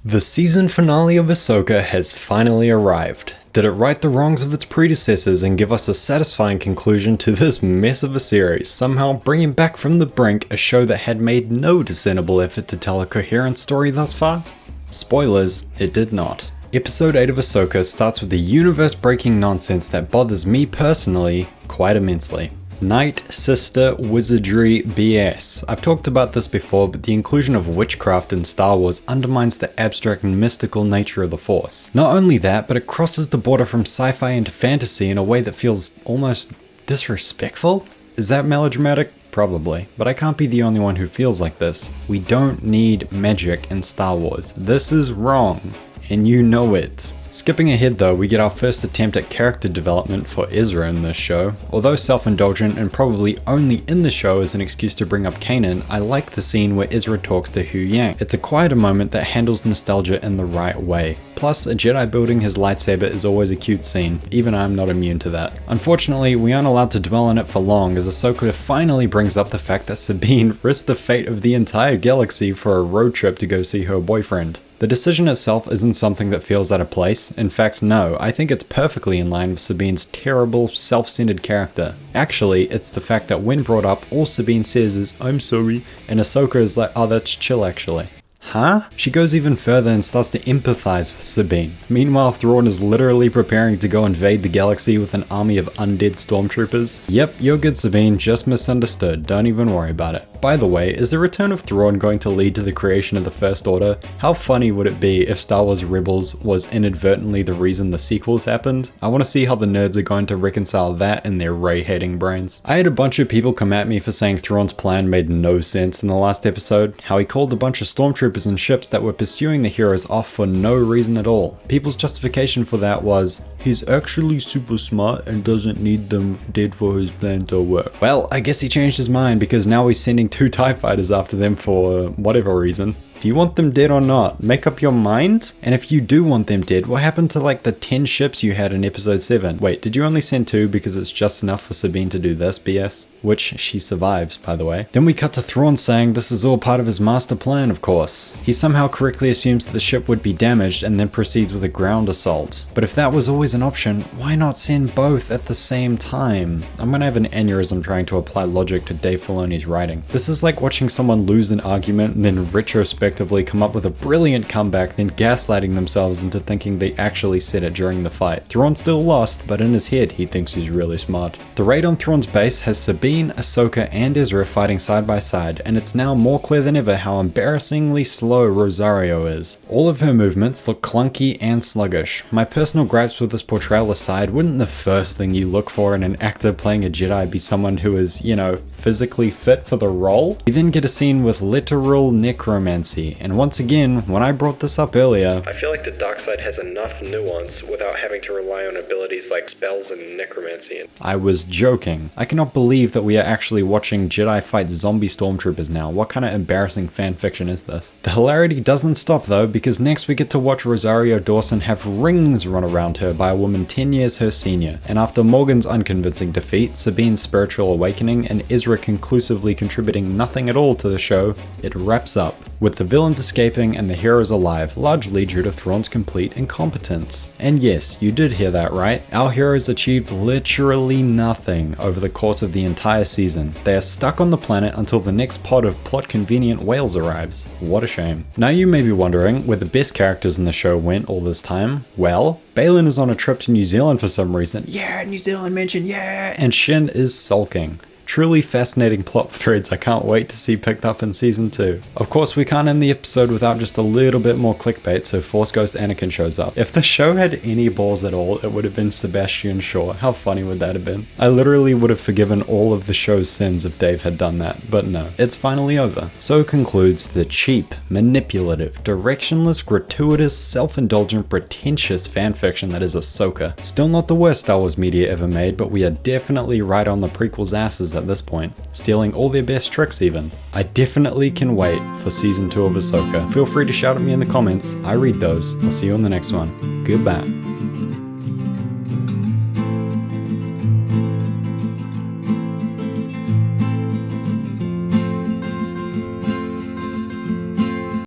The season finale of Ahsoka has finally arrived. Did it right the wrongs of its predecessors and give us a satisfying conclusion to this mess of a series, somehow bringing back from the brink a show that had made no discernible effort to tell a coherent story thus far? Spoilers, it did not. Episode 8 of Ahsoka starts with the universe-breaking nonsense that bothers me personally quite immensely. Night Sister Wizardry BS. I've talked about this before, but the inclusion of witchcraft in Star Wars undermines the abstract and mystical nature of the Force. Not only that, but it crosses the border from sci-fi into fantasy in a way that feels almost disrespectful? Is that melodramatic? Probably, but I can't be the only one who feels like this. We don't need magic in Star Wars. This is wrong, and you know it. Skipping ahead though, we get our first attempt at character development for Ezra in this show. Although self-indulgent and probably only in the show as an excuse to bring up Kanan, I like the scene where Ezra talks to Hu Yang. It's a quieter moment that handles nostalgia in the right way. Plus, a Jedi building his lightsaber is always a cute scene, even I'm not immune to that. Unfortunately, we aren't allowed to dwell on it for long as Ahsoka finally brings up the fact that Sabine risked the fate of the entire galaxy for a road trip to go see her boyfriend. The decision itself isn't something that feels out of place. In fact, no, I think it's perfectly in line with Sabine's terrible, self-centered character. Actually, it's the fact that when brought up, all Sabine says is, "I'm sorry," and Ahsoka is like, "Oh, that's chill actually." Huh? She goes even further and starts to empathize with Sabine. Meanwhile, Thrawn is literally preparing to go invade the galaxy with an army of undead stormtroopers. Yep, you're good Sabine, just misunderstood, don't even worry about it. By the way, is the return of Thrawn going to lead to the creation of the First Order? How funny would it be if Star Wars Rebels was inadvertently the reason the sequels happened? I want to see how the nerds are going to reconcile that in their Rey-hating brains. I had a bunch of people come at me for saying Thrawn's plan made no sense in the last episode, how he called a bunch of stormtroopers and ships that were pursuing the heroes off for no reason at all. People's justification for that was, he's actually super smart and doesn't need them dead for his plan to work. Well, I guess he changed his mind because now he's sending 2 TIE fighters after them for whatever reason. Do you want them dead or not? Make up your mind? And if you do want them dead, what happened to like the 10 ships you had in episode 7? Wait, did you only send 2 because it's just enough for Sabine to do this BS? Which she survives, by the way. Then we cut to Thrawn saying this is all part of his master plan, of course. He somehow correctly assumes that the ship would be damaged and then proceeds with a ground assault. But if that was always an option, why not send both at the same time? I'm gonna have an aneurysm trying to apply logic to Dave Filoni's writing. This is like watching someone lose an argument and then retrospectively come up with a brilliant comeback, then gaslighting themselves into thinking they actually said it during the fight. Thrawn still lost, but in his head he thinks he's really smart. The raid on Thrawn's base has Sabine, Ahsoka, and Ezra fighting side by side, and it's now more clear than ever how embarrassingly slow Rosario is. All of her movements look clunky and sluggish. My personal gripes with this portrayal aside, wouldn't the first thing you look for in an actor playing a Jedi be someone who is, you know, physically fit for the role? We then get a scene with literal necromancy. And once again, when I brought this up earlier, I feel like the dark side has enough nuance without having to rely on abilities like spells and necromancy. I was joking. I cannot believe that we are actually watching Jedi fight zombie stormtroopers now. What kind of embarrassing fanfiction is this? The hilarity doesn't stop though, because next we get to watch Rosario Dawson have rings run around her by a woman 10 years her senior. And after Morgan's unconvincing defeat, Sabine's spiritual awakening, and Ezra conclusively contributing nothing at all to the show, it wraps up with the villains escaping and the heroes alive, largely due to Thrawn's complete incompetence. And yes, you did hear that right. Our heroes achieved literally nothing over the course of the entire season. They are stuck on the planet until the next pod of plot-convenient whales arrives. What a shame. Now you may be wondering where the best characters in the show went all this time. Well, Baylan is on a trip to New Zealand for some reason. Yeah, New Zealand mention, yeah! And Shin is sulking. Truly fascinating plot threads I can't wait to see picked up in season 2. Of course, we can't end the episode without just a little bit more clickbait, so Force Ghost Anakin shows up. If the show had any balls at all, it would have been Sebastian Shaw. How funny would that have been? I literally would have forgiven all of the show's sins if Dave had done that, but no, it's finally over. So concludes the cheap, manipulative, directionless, gratuitous, self-indulgent, pretentious fanfiction that is Ahsoka. Still not the worst Star Wars media ever made, but we are definitely right on the prequel's asses at this point, stealing all their best tricks even. I definitely can wait for season 2 of Ahsoka. Feel free to shout at me in the comments, I read those. I'll see you on the next one. Goodbye.